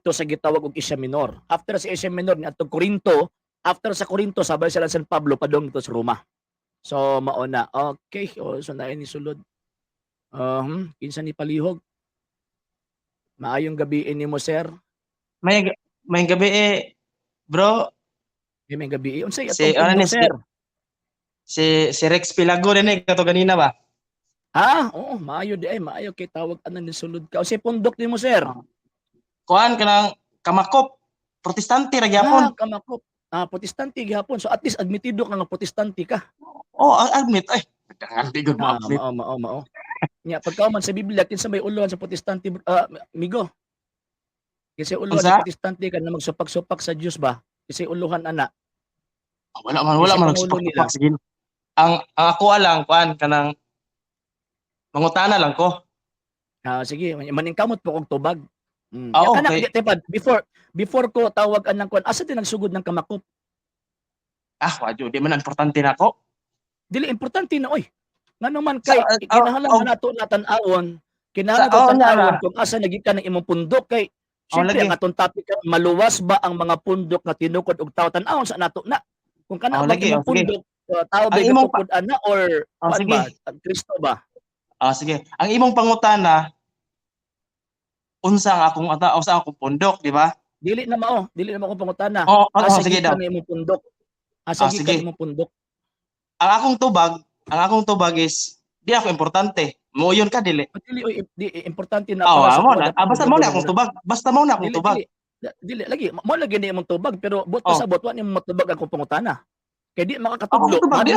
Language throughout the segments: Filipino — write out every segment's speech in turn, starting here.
to sa gitawag og Asia Minor. After sa Asia Minor ni atong Corinto, after sa Corinto sabay sila San Pablo padong to sa Roma. So mao na. Okay, so na ini sulod. Kinsa ni palihog? Maayong gabi nimo sir. May gabi bro. May gabi. Unsay Si atong pundok sir? Si Rex Pilago din kato ganina ba? Oo, maayo di ay maayo kay tawag anan ni sulod ka. Unsay pundok nimo sir? Kuan kanang Kamakop. Protestante ra gyapon. Kamakop. Protestante gihapon. So at least admitido ka nga protestante ka. Admit ay. Hindi gud ma-admit. Mao. Nya pagkauman sa Biblia kinsa may uluhan sa protestante migo? Kasi uluhan sa protestante ka na magsupak-supak sa Dios ba? Kasi uluhan ana. Wala man nagsupak-supak sige. Ang ako alang kuan kanang mangutana lang ko. Sige, maningkamot po kog tubag. Okay. Before ko tawag anang kuan, asa din nagsugod ng Kamakop? Wadyo, di man importante nako. Dili importante na oy. Ngano man kay kinahanglan nato natan-awon, kinahanglan kung asa nagikan ng imong pundok kay syempre ang atong topic maluwas ba ang mga pundok nga tinukod og tawo tan-awon sa nato na. Kung kana ba imong pundok tawo ba tukod ana or ba Kristo ba? Sige. Ang imong pangutana unsa ang akong pundok, di ba? Dili na mao akong pangutana. Sige daw. Imong pundok. Sige imong pundok. Ang akong tubag is di ako importante. Muyon ka dili. Di importante na basta mo na akong tubag. Dili lagi mo lagi ni imong tubag pero buot pasabot wa ni mo matubag akong pangutana. Kay di makakatudlo. Di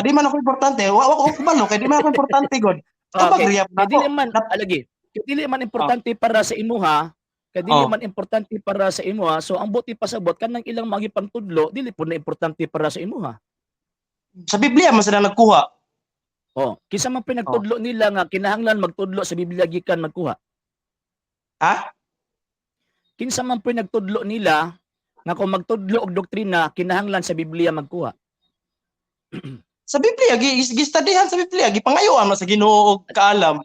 man ako importante. Wa ko balo kay di man ako importante god. Tubag riya pa. Dili man lagi. Kay dili man importante para sa imuha. Kay dili man importante para sa imuha. So ang buti pasabot kanang ilang magipantudlo dili pud na importante para sa imuha. Sa Biblia man sila nagkuha. Kinsa man pinagtudlo nila nga kinahanglan magtudlo sa Biblia gikan magkuha? Kinsa man pinagtudlo nila nga kung magtudlo og doktrina kinahanglan sa Biblia magkuha? Sa Biblia gistudihan sa Biblia gipangayoan man sa Ginoo og kaalam.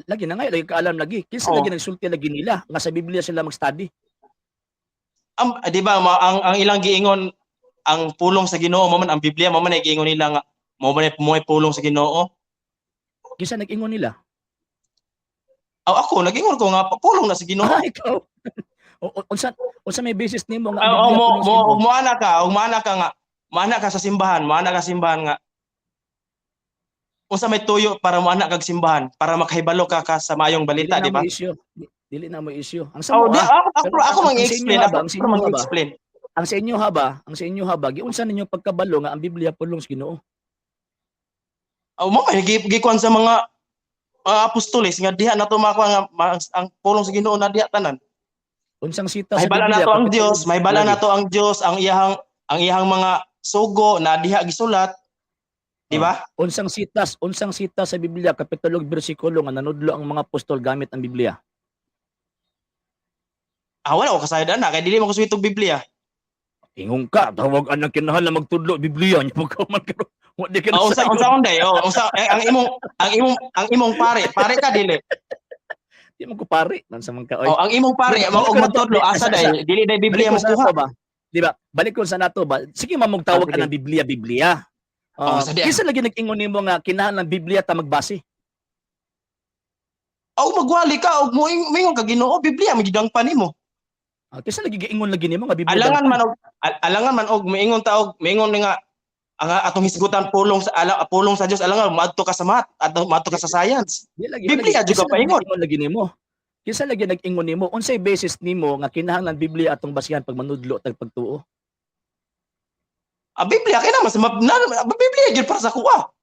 Lagi na ngayon lagi kaalam lagi. Kinsa lagi nagsulti lagi nila nga sa Biblia sila mag-study? Di ba ang ilang giingon ang pulong sa Ginoo mo man ang Biblia mo man giingon nila nga mo man pulong sa Ginoo. Kinsa nag-ingon nila? Ako nag-ingon ko nga pulong na sa Ginoo. Ikaw. Unsa may basis nimo nga Mana ka sa simbahan, nga unsa may tuyo para moana kag simbahan para makahibalo ka sa mayong balita, di ba? Dili na mo issue. Ang ako mang-explain. Ang sa inyo haba, giunsa ninyo pagkabalo nga ang Biblia pulong sa Ginoo? Mo gikuan sa mga apostoles nga diha nato makuha nga ang pulong sa Ginoo na diha tanan. Unsang sita sa Biblia? May bala nato ang Dios, ang iyang mga sugo na diha gisulat. Di ba? Unsang sita sa Biblia kapitulo ug bersikulo nga nanudlo ang mga apostol gamit ang Biblia? Wala ko kasayad na kay dili mo kusuwitog Biblia. Ingon ka, tawag anang kinahanglan magtudlo Biblia nya pagkaman karon. Wa di ka ang imong pare ka dili. Di mo ko pare man sa mga ang imong pare og magtudlo asa dai dili dai Biblia mo kuha ba? Di ba? Balik ko sa nato ba. Sige mamog tawag anang Biblia. Kinsa lagi nag-ingon nimo nga kinahanglan Biblia ta magbase? Magwali ka og moingon ka Ginoo Biblia magidang pa nimo. Kinsa lagi giingon lagi nimo nga Biblia? Alangan man og moingon nga ang atong hisgutan pulong sa Dios alangan maadto ka sa math adto maadto ka sa science. Biblia jud ka paingon lagi nimo. Kinsa lagi nag-ingon nimo? Unsay basis nimo nga kinahanglan Biblia atong basihan pag manudlo tag pagtuo? Biblia kay naman sa Biblia jud para sa kuha.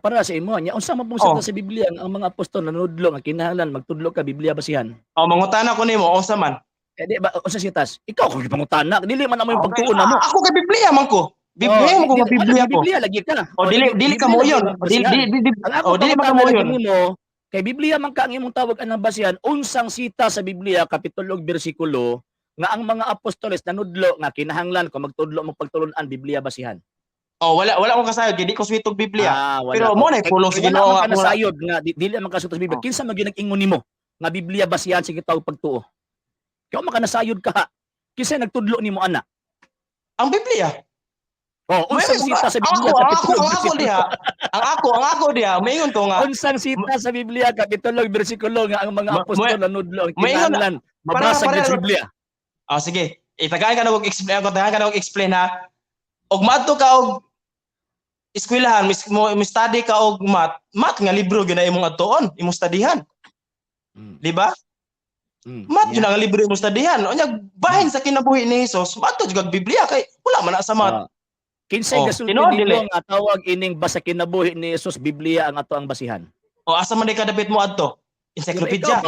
Para sa imo nya unsa man pong sa Biblia ang mga apostol nanudlo nga kinahanglan magtudlo ka Biblia basihan? Mangutana ko nimo unsa man? Di ba unsa sitas? Ikaw ko pangutana, dili man amo yung pagtuo namo. Ako kay Biblia man ko. Biblia mo ko nga Biblia ko. Biblia lagi ka. Dili ka mo yon. Dili man ka mo yon. Kay Biblia man ka ang imong tawag anang basihan unsang sita sa Biblia kapitulo ug bersikulo nga ang mga apostoles nanudlo nga kinahanglan kung magtudlo mo pagtulon-an Biblia basihan. Wala ko kasayod di ko switog Biblia. Pero mo na pulong sa Ginoo nga nasayod nga dili man ka sa Biblia. Kinsa man gyud nag-ingon nimo nga Biblia basihan sa gitawag pagtuo? Ikaw makanasayod ka. Kinsa nagtudlo nimo ana? Ang Biblia. Oh, unsang sita sa Biblia ang kapitulo ako diha. Ang ako diha, mayon ko nga. Unsang sita sa Biblia kapitulo bersikulo nga ang mga apostol nanudlo ang kinahanglan mabasag sa Biblia. Sige. Itagaan ka na og-explain ha. Og madto ka og eskwelahan, mo study ka og math nga libro gyud na imong adtuon, imong studyhan. Di ba? Math gyud nga libro imong studyhan. Unya bahin sa kinabuhi ni Hesus, madto jud Biblia kay wala man sa math. Kinsay gasulti nimo nga tawag ining basa kinabuhi ni Hesus Biblia ang ato ang basihan? Asa man di kadapit mo adto? Encyclopedia.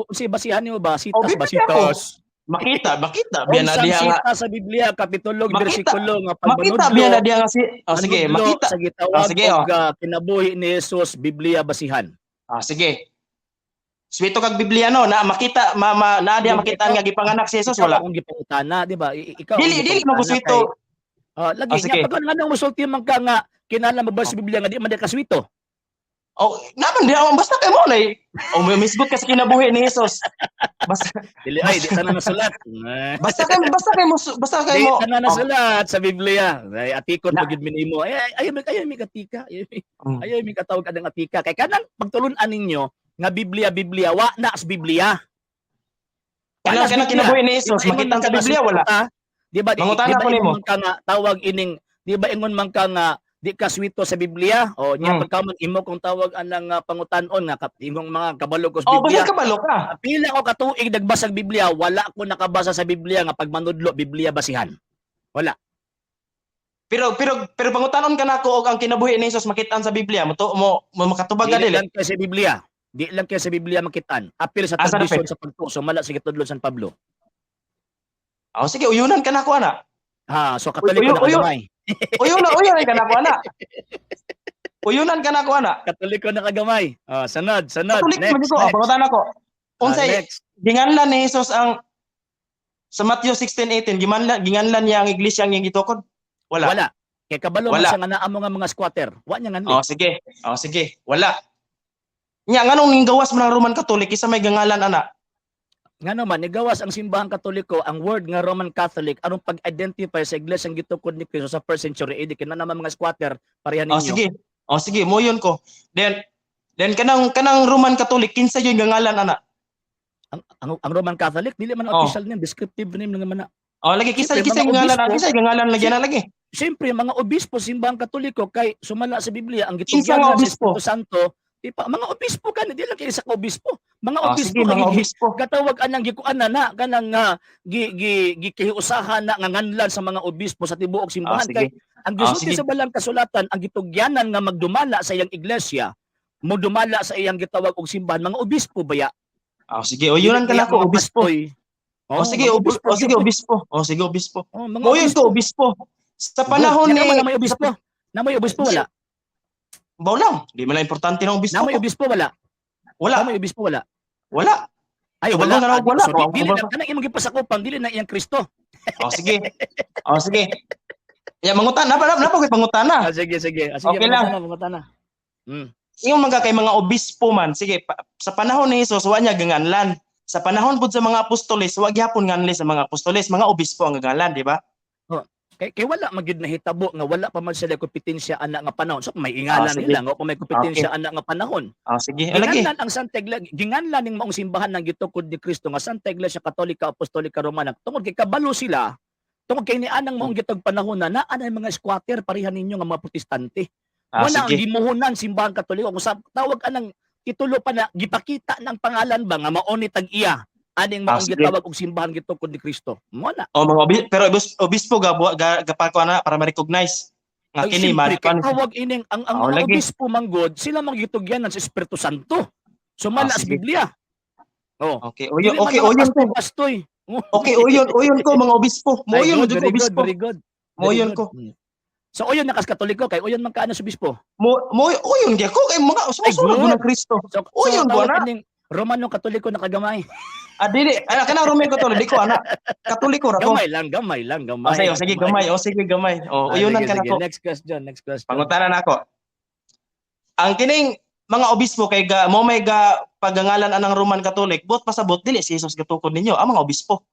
Unsay basihan nimo ba? Sitas. Makita biya na diha nga sita sa Biblia kapitulo bersikulo nga makita biya na diha nga sige makita sa gitawag og kinabuhi ni Hesus Biblia basihan. Sige. Swito kag Biblia no na makita na diha makita nga gipanganak si Hesus wala akong gipangutana di ba ikaw dili mo swito lagi nga pag nga musulti man ka nga kinahanglan mabasa sa Biblia nga di man ka swito. Naman di ako basta kay mo nay. May misgot ka sa kinabuhi ni Hesus. Basta dili ay di tanan nasulat. Basta kay mo. Di tanan nasulat sa Biblia. Ay atikon pagid minimo. Ay mi katika. Ay mi katawag adang atika. Kay kanang pagtulun-an ninyo nga Biblia wa na sa Biblia. Kanang kinabuhi ni Hesus makita sa Biblia wala. Di ba ingon ka nga tawag ining di ba ingon man ka nga di ka swito sa Biblia o nya pagkaman imo kung tawag anang pangutan-on nga imong mga kabalo ko sa Biblia. Kabalo ka. Pila ko katuig nagbasa Biblia, wala ko nakabasa sa Biblia nga pagmanudlo Biblia basihan. Wala. Pero pangutan-on ka nako og ang kinabuhi ni Hesus makitaan sa Biblia mo makatubag ka dili. Di lang kay sa Biblia. Di lang kay sa Biblia makitaan. Apil sa tradisyon sa pagtuso mala sa gitudlo San Pablo. Sige uyunan ka nako ana. So Katoliko na kagamay. Uyunan ka nako ana. Uyunan ka nako ana. Katoliko na kagamay. Sunod. Next. Pangutan ako. Unsay ginganlan ni Hesus ang sa Matthew 16:18 ginganlan niya ang iglesia nga gitukod? Wala. Kay kabalo man sa nga naa mo nga mga squatter. Wa nya nganli. Sige. Wala. Nya nganong ning gawas man ang Roman Catholic isa may gangalan ana? Nga naman, nigawas ang simbahang Katoliko, ang word nga Roman Catholic, anong pag-identify sa iglesia ang gitukod ni Cristo sa 1st century AD, kina naman mga squatter, pareha ninyo. Sige, mo yun ko. Then kanang Roman Catholic, kinsa yun gangalan, ana? Ang Roman Catholic, dili man official name, descriptive name lang man. Lagi, kinsa gangalan lagi? Siyempre, mga obispo, simbahang Katoliko, kay sumala sa Biblia, ang gitugyan sa Espiritu Santo, mga obispo ka, di lang kayo sa obispo. Mga obispo, katawag anang gikuan na kanang gikiusahan na nganganlan sa mga obispo sa tibuok simbahan. Kay ang gisulti sa balang kasulatan, ang gitugyanan nga magdumala sa iyang iglesia, mo dumala sa iyang gitawag og simbahan, mga obispo baya. Sige, uyunan ka nako obispo. Sige, obispo. Mo yun ko obispo. Sa panahon ni may obispo wala. Baw lang, di man lang importante ng obispo. May obispo wala. May obispo wala. Wala. Ay wala. Dili na kanang imong gipasakupan, dili na iyang Kristo. Sige. Ya mangutana na pa pangutana. Sige. Okay lang. Pangutana. Yung mga kay mga obispo man, sige, sa panahon ni Hesus wa niya ganganlan. Sa panahon pud sa mga apostoles, wa gyapon nganli sa mga apostoles, mga obispo ang ganganlan, di ba? Kay wala magid nahitabo nga wala pa man sila kompetensya ana nga panahon. So may ingalan nila nga kung may kompetensya ana nga panahon. Sige. Ginganlan ang Santa Iglesia, ginganlan ning maong simbahan ng gitukod ni Kristo nga Santa Iglesia Katolika Apostolika Romana. Tungod kay kabalo sila, tungod kay nianang maong gitog panahon na anay mga squatter pareha ninyo nga mga protestante. Wala ang gimuhunan simbahan Katoliko kung tawag anang titulo pa na gipakita ng pangalan ba nga mao ni tag-iya. Aning maong gitawag og simbahan gitukod ni Kristo. Mo na. Mga pero obispo gapako na para ma-recognize nga kini man tawag ining ang mga obispo manggod sila magitugyan sa Espiritu Santo. Sumala sa Biblia. Okay, uyun ko bastoy. Okay, uyun ko mga obispo. Mo uyun jud obispo. Very good. Mo uyun ko. So uyun nakas Katoliko kay uyun man kaano sa obispo. Mo uyun gyud ko kay mga susunod ng Kristo. Uyun ko na. Romano Katoliko nakagamay. Dili, kana Romano Katoliko ana. Katoliko ra ko. Gamay lang. Sige, gamay. Uyunan ka nako. Next question. Pangutanan nako. Ang kining mga obispo kay mo may pagangalan anang Roman Catholic, buot pasabot dili si Jesus gitukod ninyo, ang mga obispo.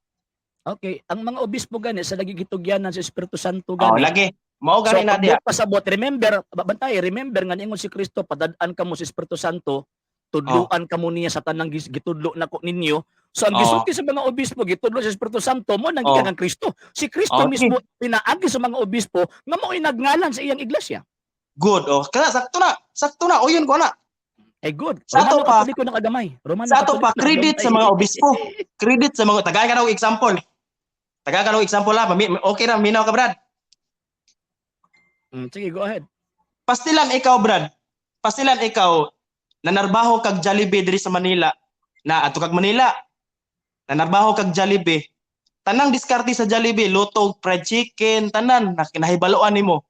Okay, ang mga obispo gani sa nagigitugyanan sa Espiritu Santo Oh, gani. lagi. Mao So gani na diya. pagbot pasabot, remember, bantay, remember nga ningon si Kristo padad-an kamo sa Espiritu Santo, tudluan kamo niya sa tanang gitudlo nako ninyo. So ang gisulti sa mga obispo gitudlo sa Espiritu Santo mo nang gikan ang Kristo. Si Kristo mismo pinaagi sa mga obispo nga mao'y nagngalan sa iyang iglesia. Good. Oh, kana sakto na. Sakto na. Uyon ko na. Eh good. Sa ato pa, Katoliko na kagamay. Romano sa ato pa, Katoliko na credit kagamay. sa mga obispo. Credit sa mga, tagay ka na og example. Tagay ka na og example ha. Okay na, minaw ka, Brad. Sige, go ahead. Pastilan ikaw, Brad. Pastilan ikaw, nanarbaho kag Jollibee diri sa Manila. Na ato kag Manila. Nanarbaho kag Jollibee. Tanang diskarte sa Jollibee, luto, fried chicken, tanan, nahibaluan nimo.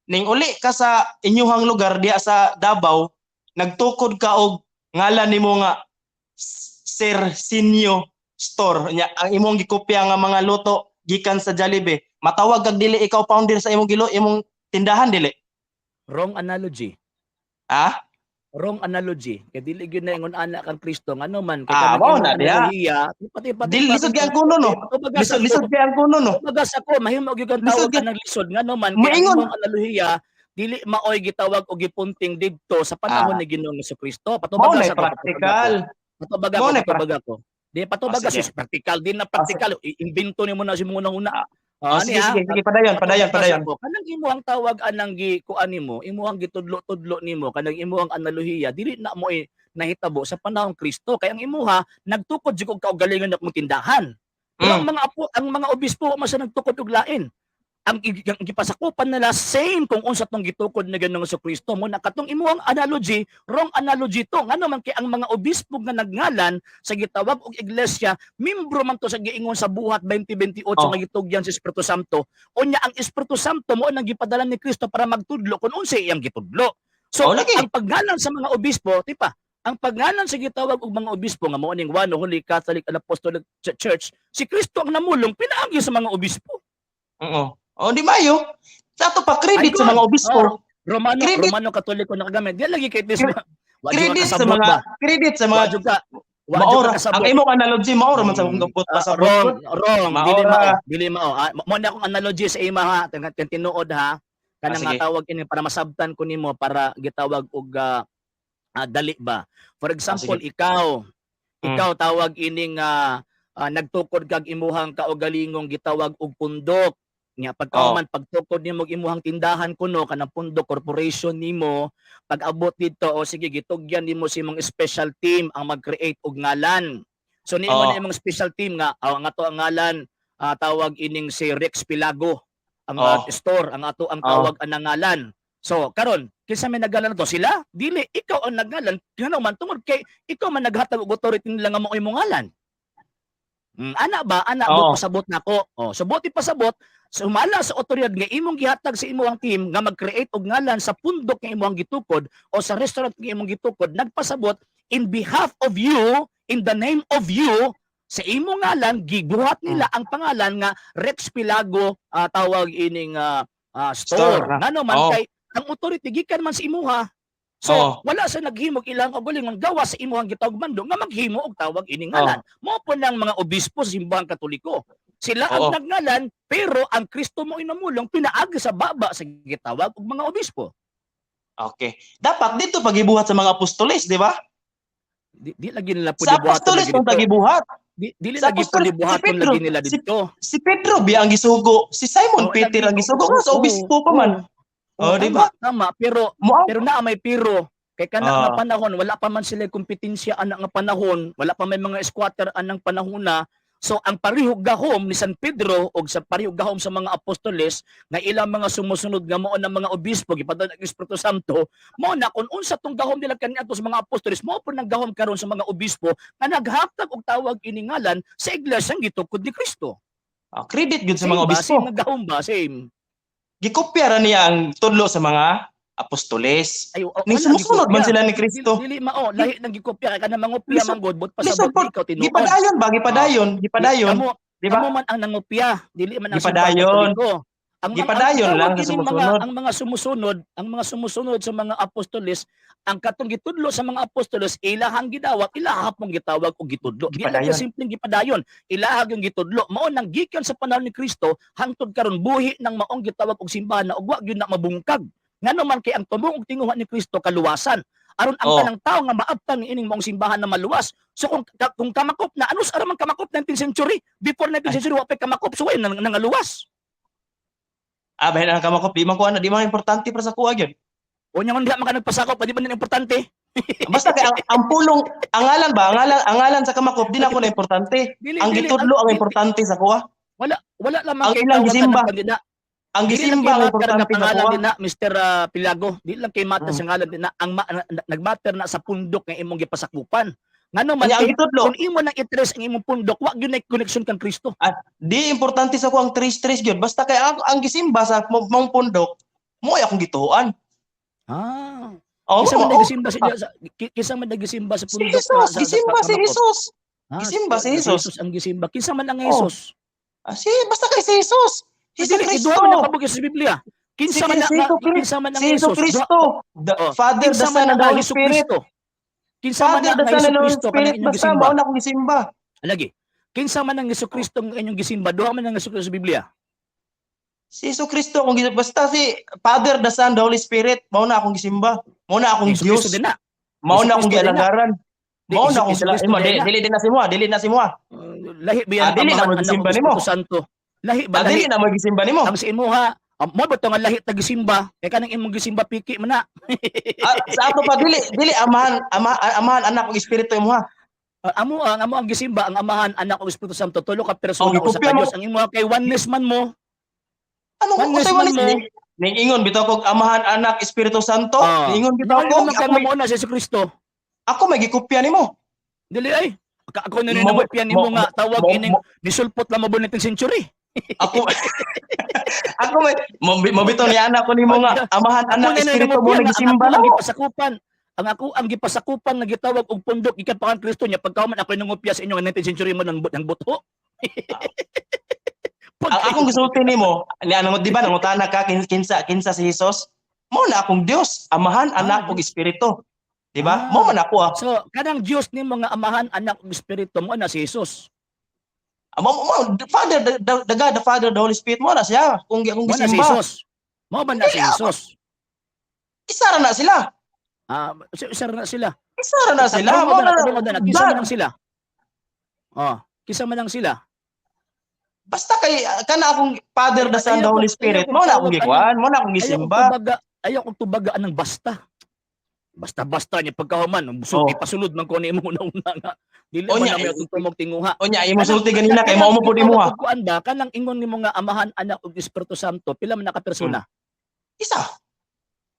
Ning uli ka sa inyuhang lugar diya sa Davao, nagtukod ka og ngalan nimo nga Sir Sinyo Store. Nya ang imong gikopya nga mga luto gikan sa Jollibee. Matawag kag dili ikaw founder sa imong tindahan dili. Wrong analogy. Ha? Wrong analogy. Kay dili gyud na ingon anak kang Kristo ngano man kay Mao na diya. pati Dili lisod kay ang kuno no. Lisod kay ang kuno no. Bagas ako mahimo gyud ang tawag ka ng lisod ngano man kay ang imong analohiya dili maoy gitawag og gipunting didto sa panahon ni Ginoong Jesucristo. Patubaga sa practical. Patubaga ko. Di patubaga sa practical din na practical. Imbento nimo na si muna una. Sige, padayon. Kanang imuhang tawag anang kuan nimo, imuhang gitudlo-tudlo nimo, kanang imuhang analohiya dili na mo nahitabo sa panahon Kristo. Kay ang imuha nagtukod jud og kaugalingon akong tindahan. Pero ang mga obispo man sa nagtukod og lain. Ang gipasakupan nila same kung unsa tong gitukod na Ginoong Jesucristo mo nakatong imuhang analogy, wrong analogy to. Ngano man kay ang mga obispo nga nagngalan sa gitawag og iglesia, membro man to sa giingon sa buhat 2028 nga gitugyan sa Espiritu Santo. Unya ang Espiritu Santo mo nang gipadala ni Kristo para magtudlo kung unsa iyang gitudlo. So ang pagngalan sa mga obispo, tipa, ang pagngalan sa gitawag og mga obispo nga mao ning one Holy Catholic and Apostolic Church, si Kristo ang namulong pinaagi sa mga obispo. Oo. Di mayo. Sa ato pa credit sa mga obispo. Romano Katoliko na kagamit. Di lagi kay this. Credit sa mga maora. Ang imong analogy maora man sa gupot pasabot. Wrong. Dili mao. Mo na akong analogy sa ima ha. Tinuod ha. Kanang matawag ini para masabtan ko nimo para gitawag og dali ba. For example, ikaw tawag ining nagtukod kag imuhang kaugalingong gitawag og pundok. Nya pagkauman pagtukod nimo og imuhang tindahan kuno kanang pundok corporation nimo pag-abot dito o sige gitugyan nimo si imong special team ang mag-create og ngalan. So niimo na imong special team nga ang ato ang ngalan tawag ining si Rex Pilago ang store ang ato ang tawag ang ngalan. So karon kinsa may nagalan to sila? Dili ikaw ang naggalan ngano man tungod kay ikaw man naghatag og authority nila nga mao imong ngalan. Ana pasabot nako. So buti pasabot sumala sa otoridad nga imong gihatag sa imong team nga mag-create og ngalan sa pundok nga imong gitukod o sa restaurant nga imong gitukod nagpasabot in behalf of you, in the name of you, sa imong ngalan giguhat nila ang pangalan nga Rex Pilago tawag ining store. Ngano man kay ang authority gikan man sa imuha. So wala sa naghimog ilang kaugalingon gawa sa imuhang gitawag mando nga maghimo og tawag ining ngalan. Mao po nang mga obispo sa simbahang Katoliko. Sila ang nagngalan, pero ang Kristo mo inamulong, pinaagi sa baba sa gitawag og mga obispo. Okay. Dapat dito pagibuhat sa mga apostoles, di ba? Di lagi nila sa apostoles kung pagibuhat. Dili lagi pagibuhaton lagi nila dito. Si Pedro biya ang gisugo, si Simon Peter ang gisugo, sa obispo pa man. Di ba? Tama, pero na may pero. Kay kana nga panahon, wala pa man sila kompetensya anak nga panahon, wala pa may mga squatter anang panahon na. So ang parihog gahom ni San Pedro o sa parihog gahom sa mga apostoles na ilang mga sumusunod nga mao ng mga obispo gipadala ng Espiritu Santo mao na kun unsa tong gahom nila kaniadto sa mga apostoles mao po nang gahom karon sa mga obispo nga naghatag og tawag iningalan sa iglesia gitukod ni Kristo. Credit gyud sa mga obispo. Same gahom ba? Same. Gikopya ra niya ang tudlo sa mga apostoles. Ning sumusunod man sila ni Kristo. Dili mao lahi nang gikopya kay kanang mangopya manggod but pasabot ikaw tinuod. Gipadayon. Di ba? Kamo man ang nangopya, dili man ang gipadayon. Gipadayon lang sa sumusunod. ang mga sumusunod sa mga apostoles, ang katong gitudlo sa mga apostoles, ilahang gidawat, ilahap mong gitawag o gitudlo. Di lang Gipadayon. simpleng gipadayon, ilahag yung gitudlo. Mao nang gikan sa panahon ni Kristo, hangtod karon buhi ng maong gitawag og simbahan na ug wa gyud na mabungkag. Ngano man kay ang tumong og tinguha ni Kristo kaluwasan. Aron ang Oh. tanang tao nga maabtan ining maong simbahan na maluwas. So kung kamakop na, anus ara man kamakop 19th century? Before 19th century wa pa kamakop, so ay nangaluwas. Bahin ang kamakop, di man kuha na, di man importante para sa kuha gyud. O nya man diha man ka nagpasakop, di ba importante? Basta kay ang pulong, ang ngalan sa kamakop di na ko na importante. Ang gitudlo ang importante sa kuha. Wala lamang Ang kay ilang tawag gisimba. ka ng pangina. Ang Dili lang gisimba kay ang matter importante na sa pangalan kuha. din na Mr. Pilago. Di lang kay matter sa ngalan din na ang nagmatter na sa pundok nga imong gipasakupan. Ngano man Kanya ang kay gitudlo. kung imo nang i-trace ang imong pundok, wa gyud na connection kang Kristo. Di importante sa kuha ang tres gyud. Basta kay ang gisimba sa mong pundok, mo ay akong gituan. Oh, Kisa man oh, nagisimba kisa man nagisimba sa si pundok Jesus, gisimba si Jesus. Gisimba si Jesus. Ang gisimba. Kinsa man ang Jesus? Basta kay si Jesus. He's a Dili Cristo. iduha man ang kabog sa Biblia. Kinsa man ang Si Jesus Jesus? Cristo. The Father, the Kinsa Son, man and the ang Holy Hesus Spirit. Kristo? Kinsa man Father, ang the Son, and the Holy Kristo Spirit. kanang inyong Basta gisimba? mao na akong gisimba. Lagi. Kinsa man ang Kristo ang inyong gisimba? Duha man ang Kristo sa Biblia. Si Jesus Cristo akong gisimba. Basta si Father, the Son, the Holy Spirit. Mao na akong gisimba. Mao na akong Hesus Dios. Kristo din na. Mao na Jesu akong Cristo din na. gialangaran. Mao na akong Jesu Cristo din na. dili din na si mo. Dili na si mo. Lahi ba yan Dili na Amahan, mo Anak, gisimba ug nimo. Espiritu Santo? Lahi ba? Dili na mo gisimba nimo. Ang sa imuha, mo ba ito nga lahi tagisimba? Kaya kanang imong gisimba piki man na. Sa ato pa dili amahan anak ug espiritu mo ha. Amo ang gisimba, ang Amahan, Anak ug Espiritu Santo, tulo ka persona Oh, usa gikopya ka mo. Dios. Ang imuha kay oneness man mo. Ano ko Oneness sa man walis mo. ning ingon bitaw kog amahan anak espiritu santo. Ingon bitaw Di ko man ka mo na si Kristo. ako may gikopya nimo. Dili ay. Ako na Mo- ninamopyan nimo mo- nga tawag mo- ining nisulpot lang mo 19th century. Ako ako may mabitaw ni anak ko nimo nga amahan anak espiritu mo nagisimba ang na mo. gipasakupan. Ang gipasakupan nga gitawag og pundok ikat pa kan Kristo nya pagkauman ako nangopya sa inyo nga 19th century mo ng buto. Ang akong gisulti nimo ni ano di ba nangutana ka kinsa si Jesus? Mo na akong Dios, amahan anak ug espiritu. Di ba? Mo man ako. So kanang Dios nimo nga Amahan, Anak ug Espiritu mo na si Jesus. The Father, the God, the Father, the Holy Spirit mo na siya. Kung Mo na si gisimba. Jesus. Mo ba na si Jesus? Isa ra na sila. Isa na sila. Isa ra na sila. Mo na. Kisa man lang sila. Kisa man lang sila. Basta kay kana akong Father, the Son, the Holy Spirit, mo na akong gikuan, mo na akong gisimba. Ayaw kong tubagaan ng basta. Basta-basta niya pagkahuman, ipasulod man ko ni mo una nga. Dili man na may tutumog tinguha. Onya imo sulti ganina kay mao mo pud imo ha. Kuan ba kanang ingon nimo nga Amahan, Anak ug Espiritu Santo, pila man ka persona? Isa.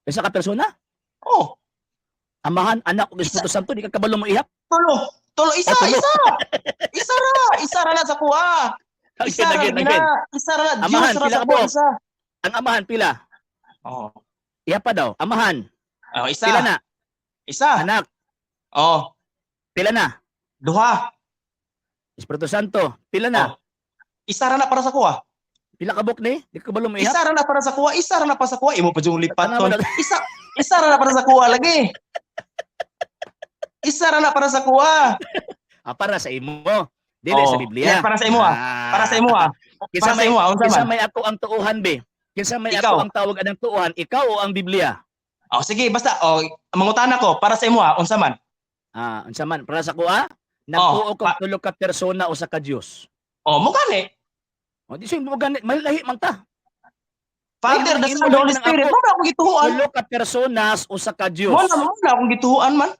Isa ka persona? Oh, Amahan, Anak ug Espiritu Santo, di ka kabalo mo ihap? tulo isa. Isa ra na sa kuha. Isa ra na Amahan, Dios ra pila sa ka kuha po? isa. Ang Amahan pila? Oh. Ihap pa daw. Amahan, Isa. pila na? Isa. Anak, Oh, pila na? duha. Espiritu Santo, pila na? Isa ra na para sa kuha. Pila ka buk ni? Di ka kabalo mo ihap? Isa ra na para sa kuha, isa ra na para sa kuha. Imo pa jung lipat Tanawa ton. na- Isa ra na para sa kuha lagi. Isa ra na para sa kuha. Para sa imo. Dili sa Biblia. Para sa imo ah. Para sa imo ah. Kinsa Para sa imo ah. Unsa Kinsa man? may ako ang tuuhan be? Kinsa may Ikaw. ako ang tawag anang tuuhan? Ikaw o ang Biblia? Sige, basta mangutana ko para sa imo ah. Unsa man? Unsa man para sa kuha? Nagtuo ko tulo ka persona o sa ka Dios. Mo gani. Di siya mo ganit may lahi man ta. Father, the Son, the Holy Spirit. Mo na akong gituhuan. Tulo ka personas o sa ka Dios. Mo na akong gituhuan man.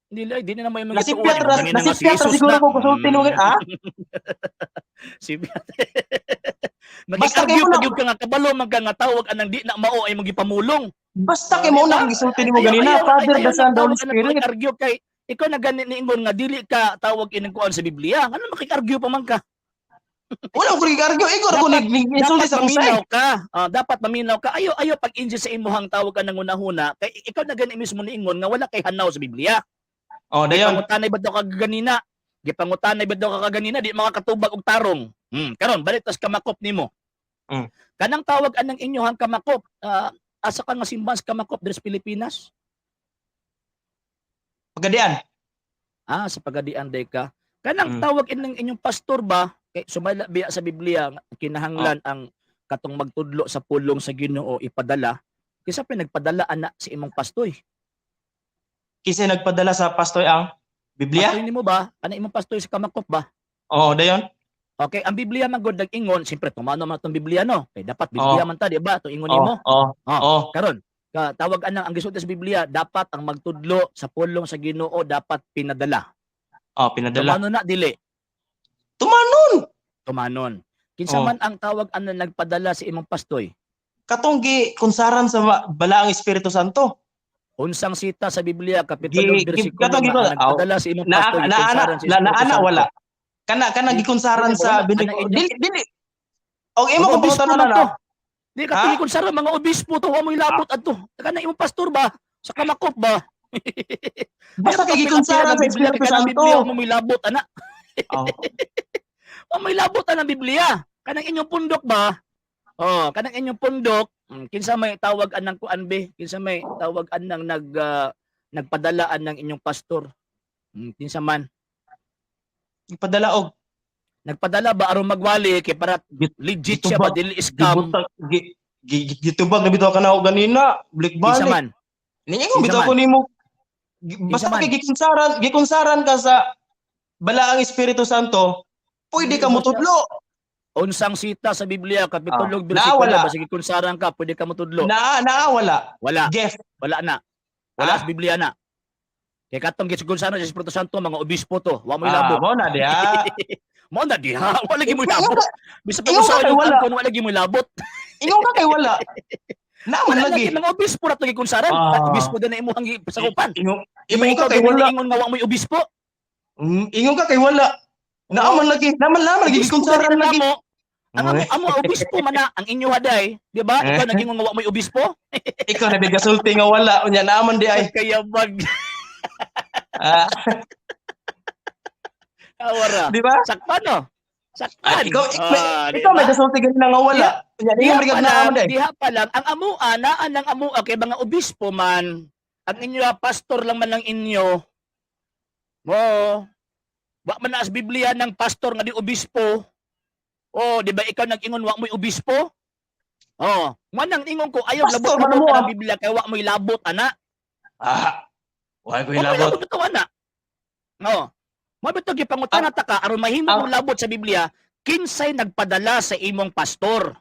Dili na mo yung Nasipyat siguro ko kusulti no ah. Sipyat. Basta kay Mag-argue mo na- pag yung ka nga kabalo man ka nga tawag anang di na mao ay magipamulong. Basta kay mo na akong gisulti nimo ganina, Father, the Son, the Holy Spirit. Argue kay ikaw na ganit ni ingon nga dili ka tawag ining kuan sa Biblia. Ano makik-argue pa man ka? Wala ko argue. Ikaw ako nag-insulti sa maminaw kusay. ka. Dapat maminaw ka. Ayo pag-injil sa imuhang tawag ka ng unahuna. Kay ikaw na ganit mismo ni ingon nga wala kay hanaw sa Biblia. Dayon. Gipangutanay ba daw ka ganina? Gipangutanay ba daw ka ganina? Di makakatubag og tarong. Karon balik tas kamakop nimo. Mm. Kanang tawag anang inyohang kamakop, asa ka nga simbahan sa kamakop diri sa Pilipinas? Pagadian. Sa Pagadian day ka. Kanang Mm. tawag inang inyong pastor ba, kay sumala biya sa Biblia kinahanglan ang katong magtudlo sa pulong sa Ginoo ipadala, kisa pinagpadala ana si imong pastoy. Kasi nagpadala sa pastoy ang Biblia? Pastoy nimo ba? Ana imong pastoy sa kamakop ba? Oo, dayon. Okay, ang Biblia man gud nag-ingon, siyempre tumano man tong Biblia no. Kay dapat Oo. Biblia man ta, di ba? To ingon Oo, nimo. oo, oo. Karon, tawag anang ang gisulti sa Biblia, dapat ang magtudlo sa pulong sa Ginoo dapat pinadala. Pinadala. Tumano na dili. Tumanon! Tumanon. Kinsa man ang tawag anang nagpadala si imong pastoy? Katong kunsaran sa balaang Espiritu Santo. Unsang sita sa Biblia kapitulo bersikulo katong nga nagpadala si imong pastoy gikunsaran si Espiritu naana Santo. wala. Kana gikunsaran sa dili. Og imo Mga kung obispo pangutan man to. na. Di katong gikunsaran mga obispo to, wa mo ilabot adto. Kana imong pastor ba? Sa kamakop ba? Basta kay gikunsaran sa Espiritu Santo. Biblia mo milabot ana. Oh. O may labot ang Biblia. Kanang inyong pundok ba? Kanang inyong pundok, kinsa may tawag anang kuan be? Kinsa may tawag anang nagpadalaan ng inyong pastor? Kinsa man? Ipadala og Nagpadala ba aron magwali kay para legit siya ba dili scam? Gitubag na bitaw kana og ganina, Kinsa balik. man? Ninyo ko bitaw ko nimo. Basta kay gikunsaran ka sa balaang Espiritu Santo, pwede ka motudlo. Unsang sita sa Biblia kapitulo Naawala. bersikulo basta gikunsaran ka pwede ka motudlo. Naawala. Wala. Jeff. Wala na. Wala sa Biblia na. Kay katong gikunsaran sa Espiritu Santo mga obispo to, wa mo ilabot. Mo na diha. Mo na diha, wala gi mo ilabot. Bisa pa Ingon sa ka kay wala. kon wala gi mo ilabot. Ingon ka kay wala. Naman lagi. Mga obispo ra to gikunsaran. Obispo din na imuhang pasakupan. Ingon ka kay wala. Ingon nga wa mo obispo. Ingon ka kay wala. Naman lagi. Naman lagi gikunsaran lagi. Ang amo obispo man na ang inyo haday, di ba? Ikaw naging nga wa mo obispo. Ikaw na bigasulti nga wala unya naman di ay. Kaya bag. Awara. Di ba? Sakpan no. Sakpan. Ikaw may gasulti ganina nga wala. Unya di nga brigad naman di. Diha pa lang ang amua naan ang amua kay mga obispo man. Ang inyo pastor lang man lang inyo. Wa man na sa Biblia ng pastor nga di obispo. Di ba ikaw nag-ingon wa mo'y obispo? Manang ingon ko ayaw Pastor, labot ang Biblia kay wa mo'y labot ana. Why ko ilabot? Ito ana. Mo bito gipangutana ta ka aron mahimo mo labot sa Biblia, kinsay nagpadala sa imong pastor?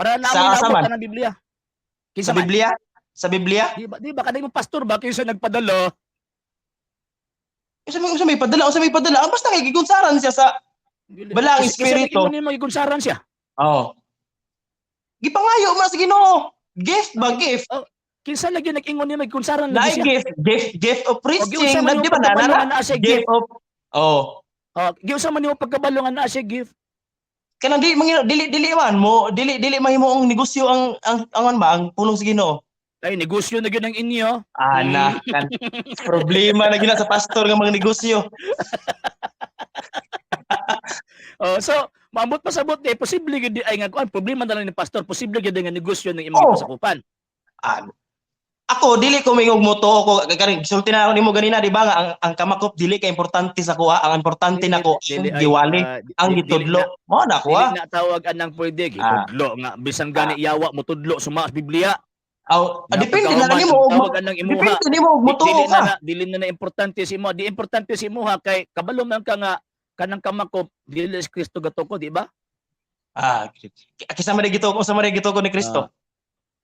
Para na mo labot ang Biblia. Sa Biblia? Sa Biblia? Di ba kada imong pastor ba kinsay nagpadala? Usa may padala, basta kay gikunsaran siya sa balaang espiritu. Kasi mo gikunsaran siya. Gipangayo man sa Ginoo. Gift ba gift? Kinsa lagi nag-ingon niya gikunsaran lagi siya. Gift of preaching. Di ba na siya gift of giusa man nimo pagkabalongan na siya gift. Kanang dili mahimo ang negosyo ang pulong sa Ginoo. Ay negosyo na gyud ang inyo. Kan problema na gina sa pastor nga mga negosyo. So maambot pasabot posible gid ay nga kuan problema na lang ni pastor, posible gid nga negosyo ng imong pasakupan. Ako dili ko mingog moto ko kaning gisulti na ako nimo ganina di ba nga ang kamakop dili ka importante sa kuha, ang importante nako giwali ang gitudlo. Mo na kuha. Dili na tawag anang pwede gitudlo nga bisan gani iyawa mo tudlo suma sa Biblia. Depende na nimo tawag anang imuha. Depende nimo moto ka. Dili na importante si mo, di importante si mo kay kabalo man ka nga kanang kamakop dili si Kristo gatuko, di ba? Kisama rin gito ko ni Kristo.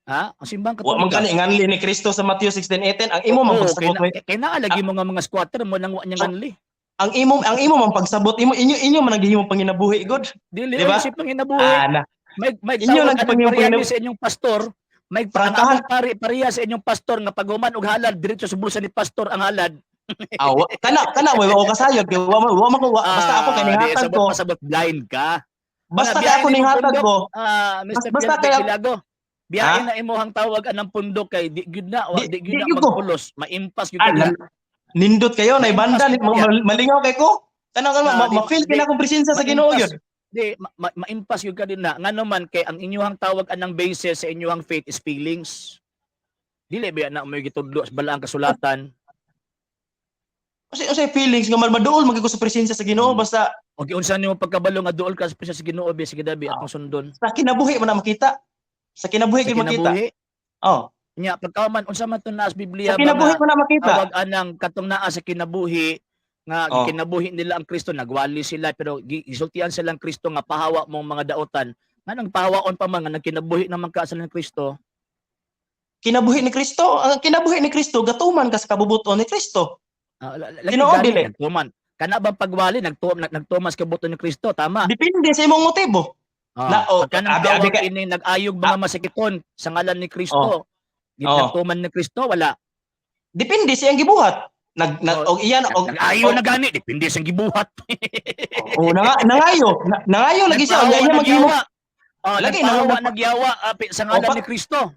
Ang simbang Wa man kani nganli ni Kristo sa Matthew 16:18 ang imo man pagsabot mo. Kay naa lagi mga squatter mo nang wa niya nganli. Ang imo man pagsabot inyo man naghihimo panginabuhi god. Dili diba? Si panginabuhi. May inyo lang panginabuhi sa inyong pastor. May prangkahan pariya sa inyong pastor nga paguman og halad diretso sa bulsa ni pastor ang halad. Kana way o kasayod kay basta ako kay nihatag ko. Pasabot blind ka. Basta kay ako nihatag ko. Basta kay Bilago. Biyahe na imuhang tawag anang pundok kay di gyud na magpulos, maimpas gyud ka. Nindot kayo na banda malingaw kay ko. Kanang ma-feel kina akong presensya sa Ginoo gyud. Di ma-impas yung ka din na ngano man kay ang inyong tawag anang basis sa inyong faith is feelings. Dili ba na may gitudlo sa balaang kasulatan. Kasi feelings nga maduol magiging ko sa presensya sa Ginoo basta Og unsa nimo pagkabalo nga duol ka sa Ginoo bi sige dabi atong sundon. sa kinabuhi man na makita. Sa kinabuhi Sa gyud makita. kinabuhi. Oh. Nya pagkauman unsa man tun naa sa Biblia Sa kinabuhi ba mo na makita. tawag anang katong naa sa kinabuhi nga kinabuhi nila ang Kristo nagwali sila pero gisultian silang Kristo nga pahawa mong mga daotan. Nganong pahawaon pa man nga nagkinabuhi naman ka sa Kristo. Kinabuhi ni Kristo, ang kinabuhi ni Kristo gatuman ka sa kabubuton ni Kristo. Ginoo dili nagtuman. Kana bang pagwali nagtumas kabubuton ni Kristo tama? Depende sa imong motibo. Kanang abi ini nag-ayog mga masakiton sa ngalan ni Kristo. Nagtuman ni Kristo wala. Depende sa iyang gibuhat. Og iyan og ayo na gani depende sa gibuhat. Nangayo lagi siya og iya maghimo. Lagi nagyawa sa ngalan ni Kristo.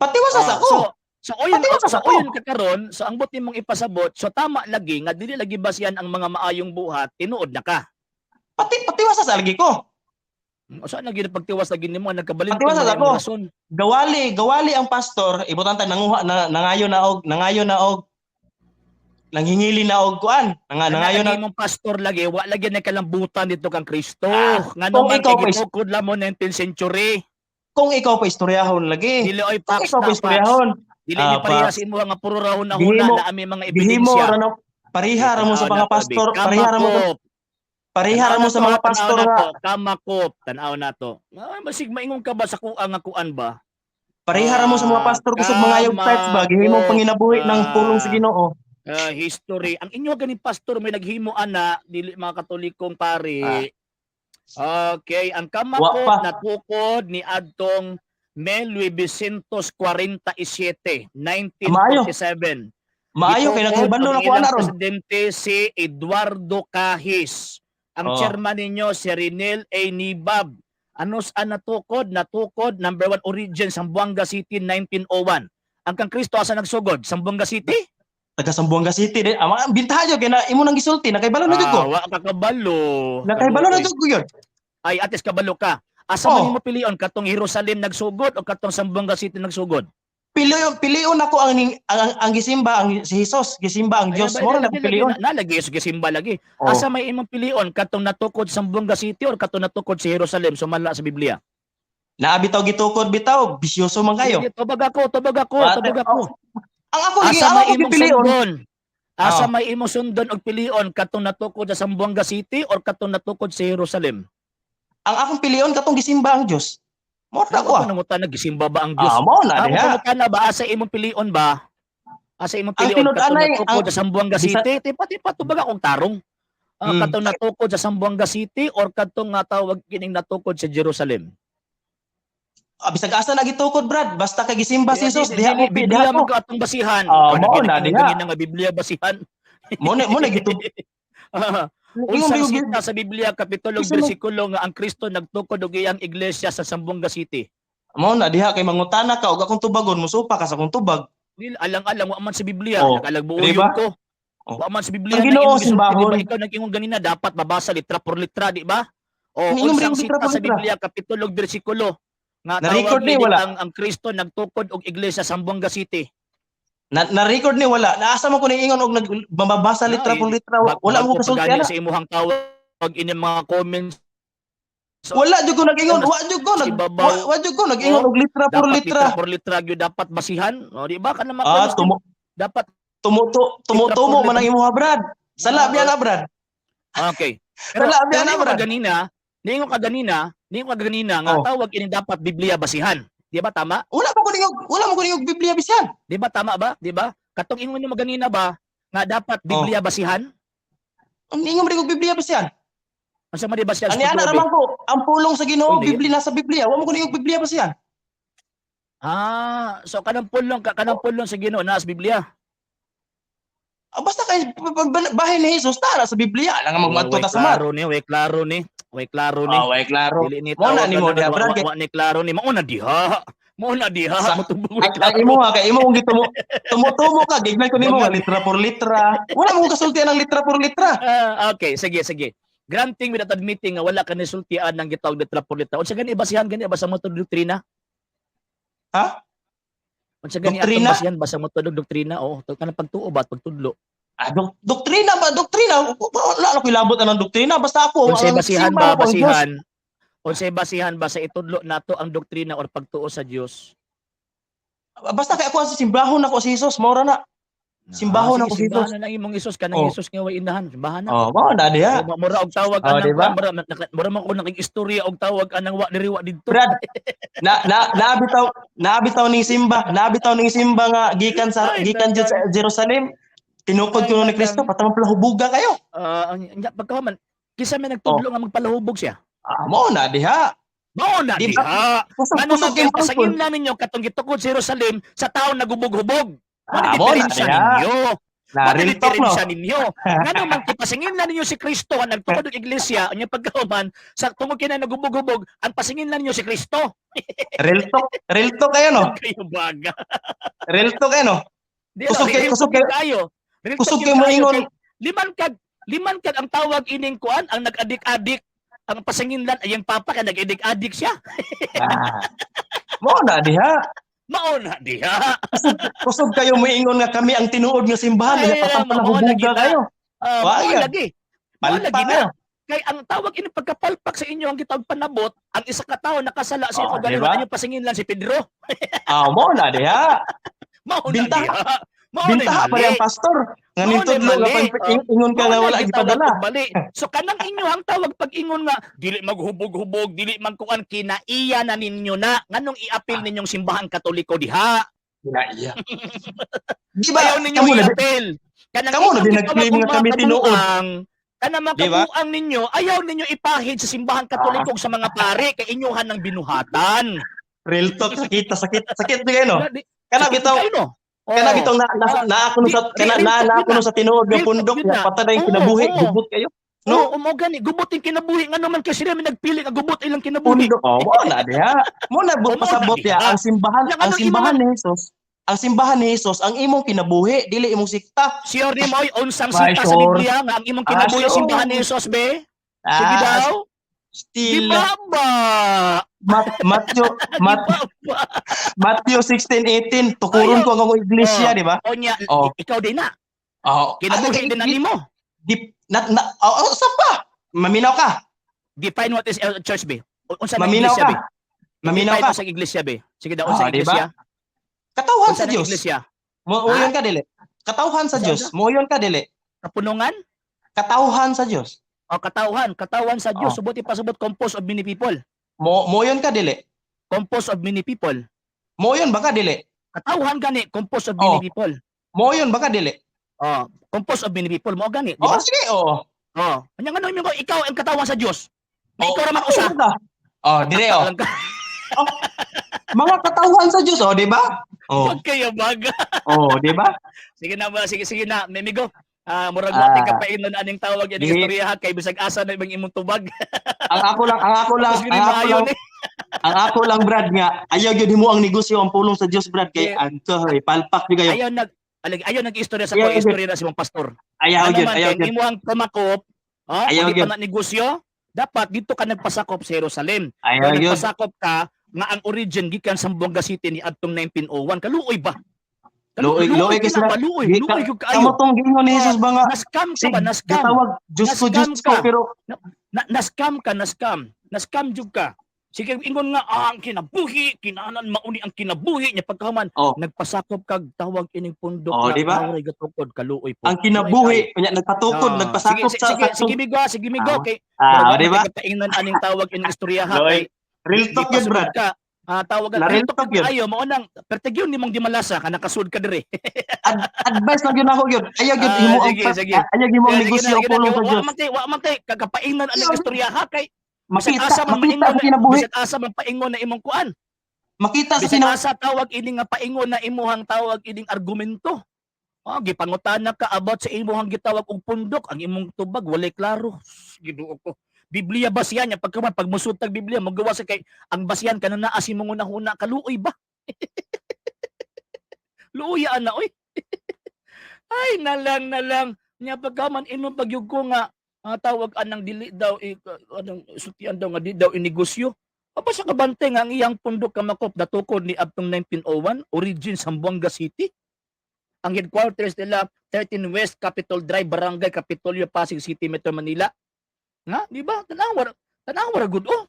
Patiwas sa ako. So oyon kakaron so ang buti mong ipasabot so tama lagi nga dili lagi basihan ang mga maayong buhat tinuod na ka. Patiwas sa lagi ko. Saan lagi pagtiwas lagi nimo nagkabalin ko rason. Gawali ang pastor ibutan ta nangayo na og nanghingili na og kuan nangayo na imong pastor lagi wa lagi na kalambutan dito kang Kristo ngano man kay gitukod la mo 19th century kung ikaw pa istoryahon lagi dili oy kung ikaw pa istoryahon dili ni parehas imo nga puro rahon na huna na ami mga ebidensya parihara mo sa mga pastor parihara mo sa mga pastor nga kamakop tan-aw nato basig maingon ka ba sa kuang nga kuan ba parihara mo sa mga pastor kusog mga ayog types ba gihimong panginabuhi ng pulong sa Ginoo. History ang inyo ganing pastor may naghimo ana dili mga katolikong pare. Okay, ang kamakop na tukod ni adtong 1947, 1947. Maayo kay naghibalo na ko ana ron. Presidente si Eduardo Kahis. Ang chairman ninyo si Renel A. Nibab. Anos natukod? Natukod number 1 origin Zamboanga City 1901. Ang kang Kristo asa nagsugod? Zamboanga City? Taga Zamboanga City din. Ang bintahan kay na imo nang gisulti nakaibalo na jud ko. Wa ka kabalo. Nakaibalo na jud ko yun. Ay ates kabalo ka. Asa man mo pilion katong Jerusalem nagsugod o katong Zamboanga City nagsugod? Pilion ako ang gisimba ang si Jesus, gisimba ang Dios mo na pilion. Nalagi sa gisimba lagi. Asa may imong pilion katong natukod sa Zamboanga City or katong natukod sa Jerusalem sumala sa Biblia? Naabitaw gitukod bitaw, bisyoso man kayo. Tubag ako. Ang ako lagi ang ako pilion. Asa may imong sundon og pilion katong natukod sa Zamboanga City or katong natukod sa Jerusalem? Ang akong pilion katong gisimba ang Dios. Mo na ko. Ano ta nagisimba ba ang Dios? Mo na diha. Ano ba asa imong pilion ba? Asa imong pilion katong natukod sa Zamboanga City? Tipa tubag akong tarong. Katong natukod sa Zamboanga City or katong tawag kining natukod sa Jerusalem? Bisag asa nagitukod brad, basta kay gisimba si Jesus diha ko Biblia man ka atong basihan. Mo na diha. Nga Biblia basihan. Mo na gitukod. Unsang sita sa Biblia kapitulo bersikulo nga ang Kristo nagtukod og iyang iglesia sa Zamboanga City? Mo na diha kay mangutana ka og akong tubagon musupa ka sa akong tubag. Alang-alang wa man sa Biblia, nakalag-buuyog ko. Wa man sa Biblia ang Ginoo simbahon. Ikaw nag-ingon ganina dapat mabasa litra por litra, di ba? Unsang sita sa Biblia kapitulo bersikulo nga tawag ni ang Kristo nagtukod og iglesia sa Zamboanga City? Na-record ni wala. Naasa mo ko ingon og nagbabasa litra por litra. Wala mo kasulti ana. Sa imuhang tawag ini mga comments. Wala jud ko nag-ingon. Wa jud ko nag-ingon og litra por litra. Litra por litra gyud dapat basihan. Di ba kana makalas? Dapat tumutumo man ang imuha brad. Sala biya na brad. Okay. Pero ningon ka ganina nga tawag ini dapat Biblia basihan. Di ba tama? Wala mo ko ningog Biblia basihan. Di ba tama ba? Di ba? Katong ingon mo ganina ba nga dapat Biblia basihan? Ang ingon mo Biblia basihan. Asa man di basihan? Ani ana raman ko, ang pulong sa Ginoo Biblia nasa Biblia. Wa mo ko ningog Biblia basihan. So kanang pulong sa Ginoo nasa Biblia. Basta kay bahin ni Jesus tara sa Biblia lang magmadto ta sa mat. Klaro ni. Way klaro. Dili ni mo na nimo diha brad kay ni klaro ni mao na diha. Motubog. Ay imo kay imo tumutumo ka gignan ko nimo nga litra por litra. Wala mo kasultian ang litra por litra. Okay, sige. granting without admitting nga wala ka nisultian ng gitawag na trapolita. Unsa gani basihan gani basa mo to doktrina? Ha? Unsa gani atong Doktrina? basihan basa mo to doktrina? Oo, to kanang pagtuo ba pagtudlo. Doktrina ba? Doktrina? Wala na ko ilabot na ng doktrina. Basta ako, Unsay ang basihan simba ba ako ang Diyos. unsay basihan ba sa itudlo nato ang doktrina or pagtuo sa Dios? Basta kay ako sa simbahon ako si Jesus, maura na. Simbahon ako si Jesus. Simbahan na lang imong Isus kanang Oh. Isus nga way inahan, simbahan na. Oh, mao na diha. Mura og tawag Oh, anang diba? mura man ko nakig-istorya og tawag anang wa diri wa didto. Brad, naabitaw ning simba nga gikan jud sa Jerusalem. Tinukod ko ni Kristo, patama pala hubuga kayo. Nya pagkahuman kisa may nagtudlo nga magpalahubog siya. Mao na diha. Mao na Di diha. ba? Ano man kay Kusog pasangin na ninyo katong gitukod sa Jerusalem sa taon nagubog-hubog. Ano mao na diferensya diha. ninyo? Na real talk no. Diferensya ninyo. Ngano man kay pasangin na ninyo si Kristo nga nagtukod og iglesia, nya pagkahuman sa tungod kay nagubog-hubog, ang pasangin na ninyo si Kristo. Real talk kayo no. Kayo baga. Real talk kayo no. Kusog kayo. Kusog kayo moingon. Liman kag ang tawag ining kuan ang nag-adik-adik ang pasanginlan ay yung papa ka nag-adik-adik siya. Mao na diha. Mao na diha. Kusog kayo moingon nga kami ang tinuod nga simbahan, Ay, patang pala mao lagi hubuga na. kayo. Mao lagi. Mao Palpa lagi kayo. na. Kay ang tawag ini pagkapalpak sa inyo ang gitawag panabot, ang isa ka tawo nakasala sa inyo diba? ganun pasanginlan si Pedro. Mao na diha. Mao na Bintaha. diha. Bintaha pa rin ang pastor. Nga nitudlo nga ingon ka nga wala gipadala. So kanang inyo ang tawag pag ingon nga dili maghubog-hubog, dili man kuan kinaiya na ninyo na nganong i-appeal ninyong simbahan Katoliko diha. Kinaiya. Di ba? Ayaw ninyo i-appeal. Kanang Kamo na din nag-claim nga kami tinuod. Kanang mga kabuang ninyo, ayaw ninyo ipahid sa simbahan Katoliko sa mga pare kay inyuhan ng binuhatan. Real talk, sakit di kayo no? Kana bitaw. Kana bitong na ako sa tinuod nga pundok nga patay yung kinabuhi, gubot kayo. No, mo gani gubot yung kinabuhi nga naman kasi may nagpili nga gubot ilang kinabuhi. Mo na diha. Mo na pasabot ya ang simbahan ni Jesus. Ang simbahan ni Jesus ang imong kinabuhi, dili imong sikta. Sure ni mo unsang sikta sa Biblia nga ang imong kinabuhi simbahan ni Jesus be? Sige daw. Still ba? Matthew 16:18 tukuron ko ang akong iglesia, di ba? Onya, ikaw din na. Kinabuhi din na nimo. Saan pa? Maminaw ka. Define what is church be. Unsa na iglesia be? Maminaw ka sa iglesia be. Sige daw unsa iglesia? Katawhan sa Dios. Moyon ka dili. Katawhan sa Dios. Moyon ka dili. Kapunungan? Katawhan sa Dios. Katawan sa Dios. Subuti pasubot composed of many people. Moyon ka dili. Composed of many people. Moyon ba ka dili? Katawhan gani composed of many people. Moyon ba ka dili? Composed of many people mo gani, di ba? Sige, Anya ngano mo ikaw ang katawan sa Dios. May ikaw ra man usa. Dire Mga katawhan sa Dios, di ba? Kaya baga. Di ba? Sige na, Memigo. Murag wati ka painon aning tawag yan istorya kay bisag asa na ibang imong tubag. ang ako lang Brad nga ayaw gyud himo ang negosyo ang pulong sa Dios Brad kay anto palpak di kayo. Ayaw nag-istorya sa ko istorya na si mong pastor. Ayaw gyud imo ang kumakop. Ayaw gyud negosyo. Dapat dito ka nagpasakop sa Jerusalem. Nagpasakop ka nga ang origin gikan sa Sambuanga City ni adtong 1901 kaluoy ba? Luoy kasi luoy gyud kaayo. Kamo tong gingon ni Jesus ba nga? Naskam ka ba? Naskam. Tawag Diyos ko pero naskam jud ka. Sige ingon nga ang kinabuhi, kinahanglan mauni ang kinabuhi niya pagkahuman. Nagpasakop kag tawag ining pundok na diba? Mauray gatukod kaluoy po. Ang kinabuhi kanya nagpatukod, nagpasakop sa sige migo kay diba? Kaingnan aning tawag ining istoryaha kay real talk yun Brad. Tawagan real talk yun. Ayo mao nang pertegyon nimong dimalasa ka nakasud ka dire. Advice lang yun ako yun. Ayaw yun himo ang ayaw himo ang negosyo pulong sa Dios. Wa man tay kagapaingnan aning istoryaha kay makita sa kinabuhi. Bisag asa man paingon na imong kuan. Makita sa kinabuhi. Bisag asa tawag ini nga paingon na imuhang tawag ining argumento. Gipangutana ka about sa imuhang gitawag og pundok, ang imong tubag walay klaro. Ginoo ko. Biblia basihan niya pag musud tag Biblia magawa sa kay ang basihan kanang naa si mong una kaluoy ba? Luoy ana oy. Ay nalang nya pagkaman imong pagyug ko nga tawag anang dili daw anong sutian daw nga di daw inegosyo. Apa sa kabante nga ang iyang pundok kamakop datukod ni adtong 1901, origin Zamboanga City. Ang headquarters nila 13 West Capitol Drive, Barangay Capitolio, Pasig City, Metro Manila. Nga, di ba? Tanawar good oh.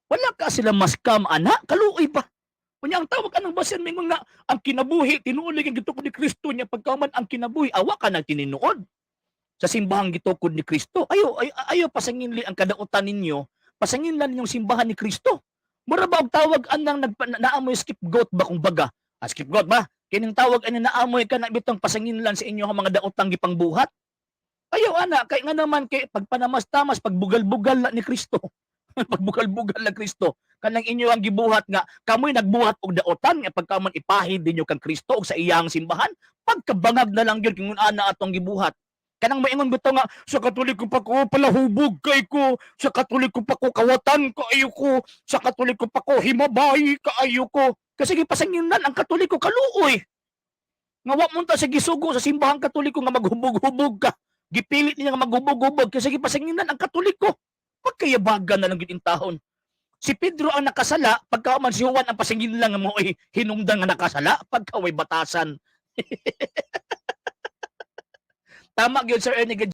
Wala ka sila maskam ana, kaluoy pa. Kunya ang tawag anong basin mingon nga ang kinabuhi tinuod ang gitukod ni Kristo niya pagkaman ang kinabuhi awa ka nang tininuod sa simbahang gitukod ni Kristo. Ayo pasanginli ang kadautan ninyo, pasanginlan ninyong simbahan ni Kristo. Mura ba og tawag anang naamoy scapegoat ba kung baga? Scapegoat ba? Kining tawag ani naamoy ka na bitong pasanginlan sa inyo ang mga daotang gipangbuhat. Ayo ana kay nga naman kay pagpanamas-tamas pagbugal-bugal na ni Kristo. Pagbugal-bugal na Kristo kanang inyo ang gibuhat nga kamoy nagbuhat og daotan nga pagkaman ipahid ninyo kang Kristo og sa iyang simbahan pagkabangag na lang gyud kung ana atong gibuhat kanang maingon bitaw nga sa Katoliko pa ko palahubog kay ko sa Katoliko pa ko kawatan kaayo ko sa Katoliko pa ko himabay kaayo ko kasi gipasanginan ang Katoliko kaluoy nga wa mo ta sa gisugo sa simbahang Katoliko nga maghubog-hubog ka gipilit niya nga maghubog-hubog kasi gipasanginan ang Katoliko pagkayabagan na lang gid intahon. Si Pedro ang nakasala, pagka man si Juan ang pasingin lang mo ay hinungdan nga nakasala, pagka way batasan. Tama gyud Sir Ernie